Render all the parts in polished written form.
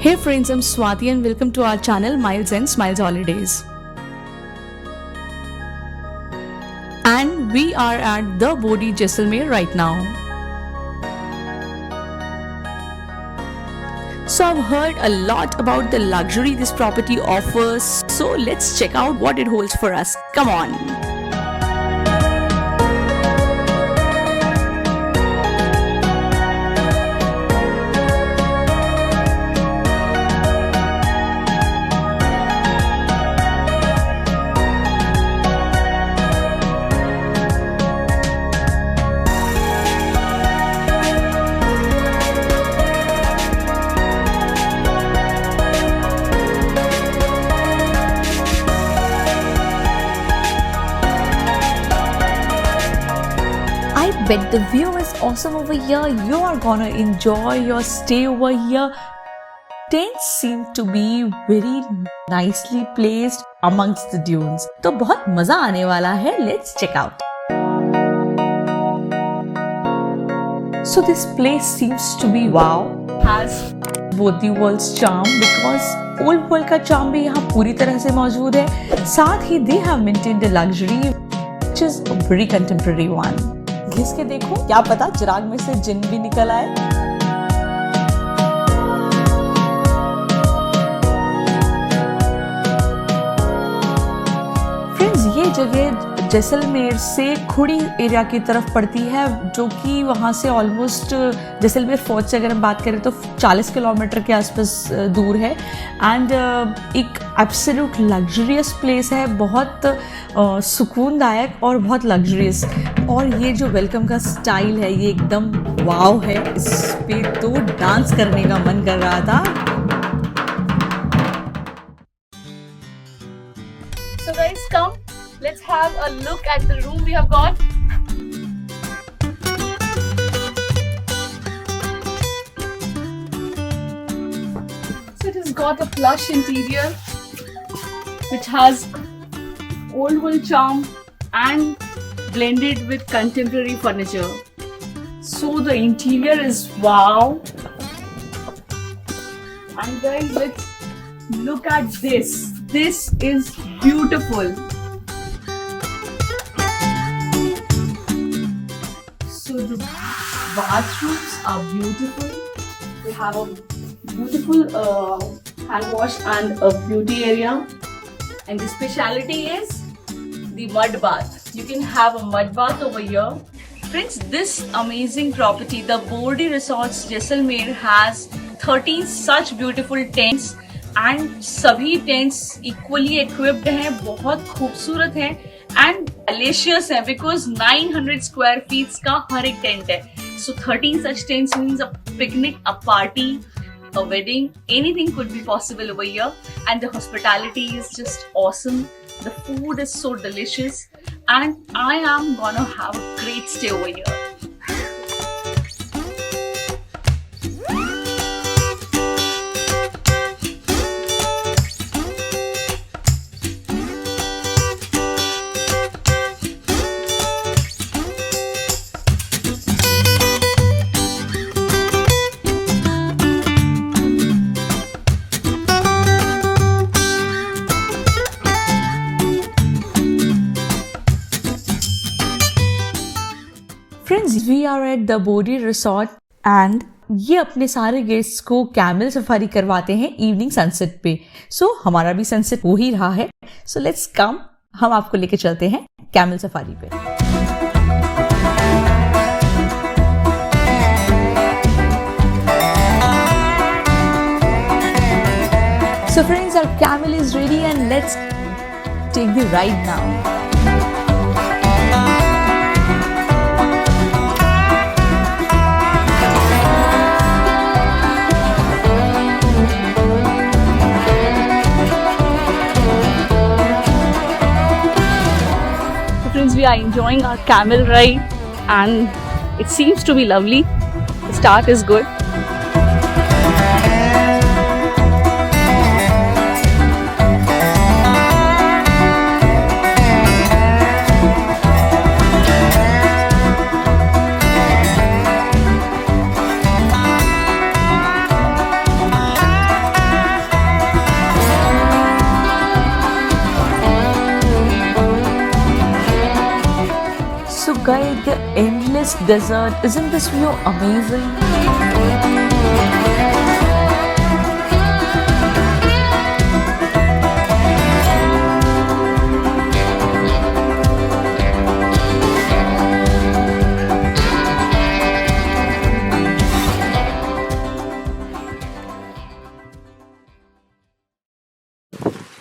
Hey friends, I'm Swati and welcome to our channel Miles and Smiles Holidays. And we are at the Bodhi Jaisalmer right now. So I've heard a lot about the luxury this property offers. So let's check out what it holds for us. Come on. But the view is awesome over here. You are gonna enjoy your stay over here. Tents seem to be very nicely placed amongst the dunes. तो बहुत मजा आने वाला है. Let's check out. So this place seems to be wow. Has both the world's charm because old world का charm भी यहाँ पूरी तरह से मौजूद है. साथ ही they have maintained a luxury which is a very contemporary one. घिस के देखो, क्या पता चिराग में से जिन भी निकल आए. फ्रेंड्स, ये जगह जैसलमेर से खुड़ी एरिया की तरफ पड़ती है, जो कि वहाँ से ऑलमोस्ट जैसलमेर फोर्ट से अगर हम बात करें तो 40 किलोमीटर के आसपास दूर है. एंड एक एब्सोल्यूट लग्जरियस प्लेस है, बहुत सुकूनदायक और बहुत लग्जरियस. और ये जो वेलकम का स्टाइल है ये एकदम वाव है. इस पे तो डांस करने का मन कर रहा था. So guys, come. Let's have a look at the room we have got. So it has got a plush interior which has old world charm and blended with contemporary furniture. So the interior is wow. And guys, let's look at this. This is beautiful. So the bathrooms are beautiful. We have a beautiful hand wash and a beauty area. And the speciality is the mud bath. You can have a mud bath over here. Friends, this amazing property, the Bodhi Resorts Jaisalmer, has 13 such beautiful tents. And सभी tents equally equipped हैं, बहुत खूबसूरत हैं and delicious हैं because 900 square feet का हर एक tent है. So 13 such tents means a picnic, a party, a wedding, anything could be possible over here. And the hospitality is just awesome. The food is so delicious and I am gonna have a great stay over here. Friends, we are at the Bodhi Resort and ये अपने सारे guests को camel safari करवाते हैं evening sunset पे. सो हमारा भी sunset हो ही रहा है. सो लेट्स कम, हम आपको लेके चलते हैं कैमल सफारी पे. So friends, our camel is ready and let's take the ride now. We are enjoying our camel ride and it seems to be lovely. The start is good. चुका है the endless desert. Isn't this view amazing?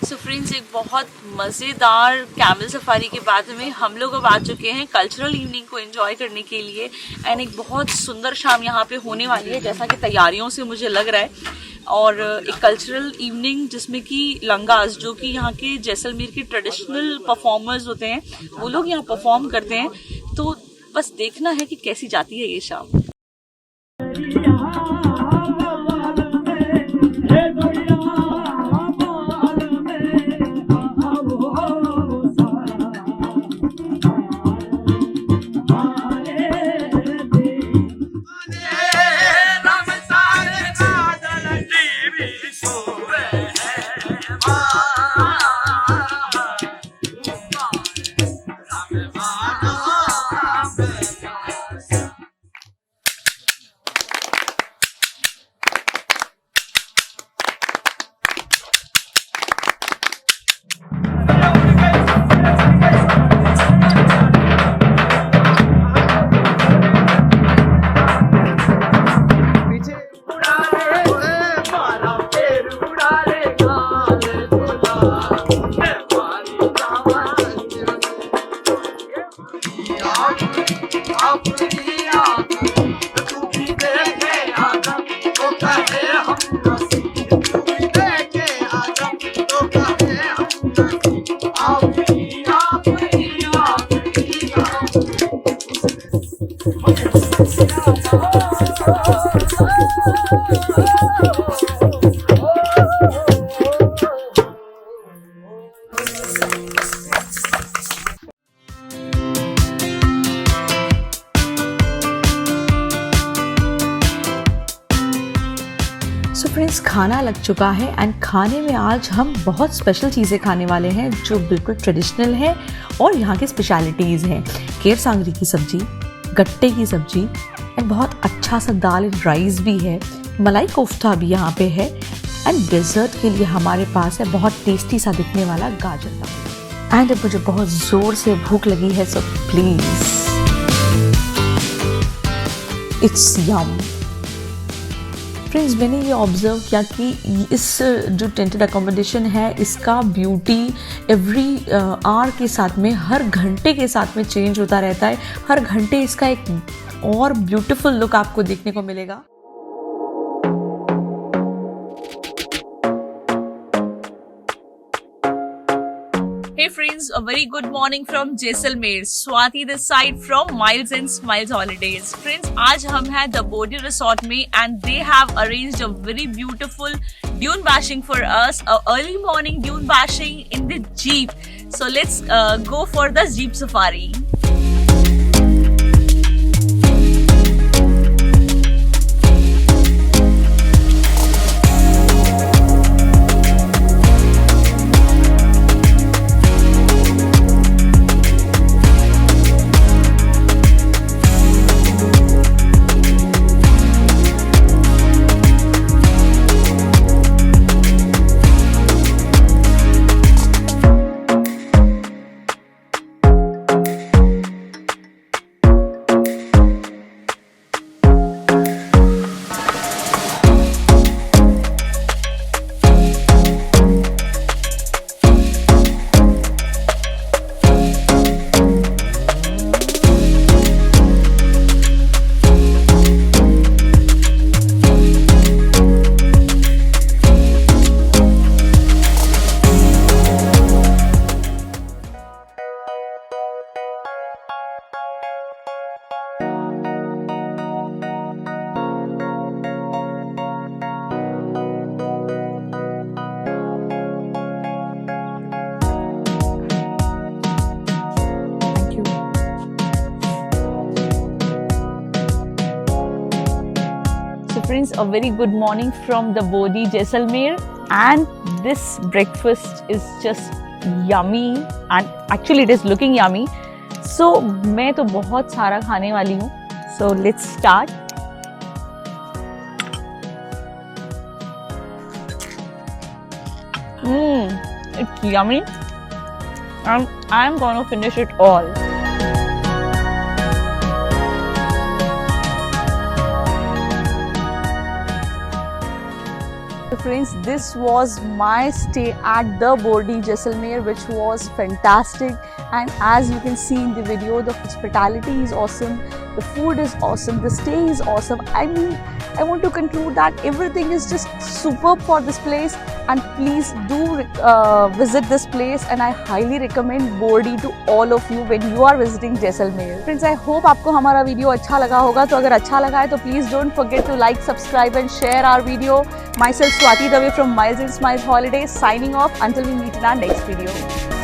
So friends, एक बहुत मज़ेदार camel safari के बाद में हम लोग अब आ चुके हैं कल्चरल इवनिंग को एंजॉय करने के लिए. एंड एक बहुत सुंदर शाम यहाँ पे होने वाली है जैसा कि तैयारियों से मुझे लग रहा है. और एक कल्चरल इवनिंग जिसमें कि लंगास, जो कि यहाँ के जैसलमेर के ट्रेडिशनल परफॉर्मर्स होते हैं, वो लोग यहाँ परफॉर्म करते हैं. तो बस देखना है कि कैसी जाती है ये शाम. सो फ्रेंड्स, खाना लग चुका है एंड खाने में आज हम बहुत स्पेशल चीज़ें खाने वाले हैं जो बिल्कुल ट्रेडिशनल है और यहाँ की स्पेशलिटीज़ हैं. केर सांगरी की सब्जी, गट्टे की सब्जी एंड बहुत अच्छा सा दाल एंड राइस भी है. मलाई कोफ्ता भी यहाँ पे है एंड डेजर्ट के लिए हमारे पास है बहुत टेस्टी सा दिखने वाला गाजर का. एंड मुझे बहुत ज़ोर से भूख लगी है, so please it's yum. Friends, मैंने ये ऑब्ज़र्व किया कि इस जो टेंटेड अकोमोडेशन है इसका ब्यूटी एवरी आवर के साथ में, हर घंटे के साथ में चेंज होता रहता है. हर घंटे इसका एक और ब्यूटीफुल लुक आपको देखने को मिलेगा. Hey friends, a very good morning from Jaisalmer. Swati this side from Miles and Smiles Holidays. Friends, आज हम हैं The Bodhi Resort में and they have arranged a very beautiful dune bashing for us, a early morning dune bashing in the Jeep. So let's go for the Jeep safari. Friends, a very good morning from the Bodhi Jaisalmer, and this breakfast is just yummy, and actually it is looking yummy. सो मैं तो बहुत सारा खाने वाली हूँ, so let's start. It's yummy and I'm gonna finish it all. So friends, this was my stay at the Bordi Jaisalmer, which was fantastic, and as you can see in the video, the hospitality is awesome, the food is awesome, the stay is awesome. I mean, I want to conclude that everything is just superb for this place, and please do visit this place, and I highly recommend Bordi to all of you when you are visiting Jaisalmer. Friends, I hope आपको हमारा video अच्छा लगा होगा, तो अगर अच्छा लगा है तो please don't forget to like, subscribe and share our video. Myself Swati Dave from Miles and Smiles Holidays signing off until we meet in our next video.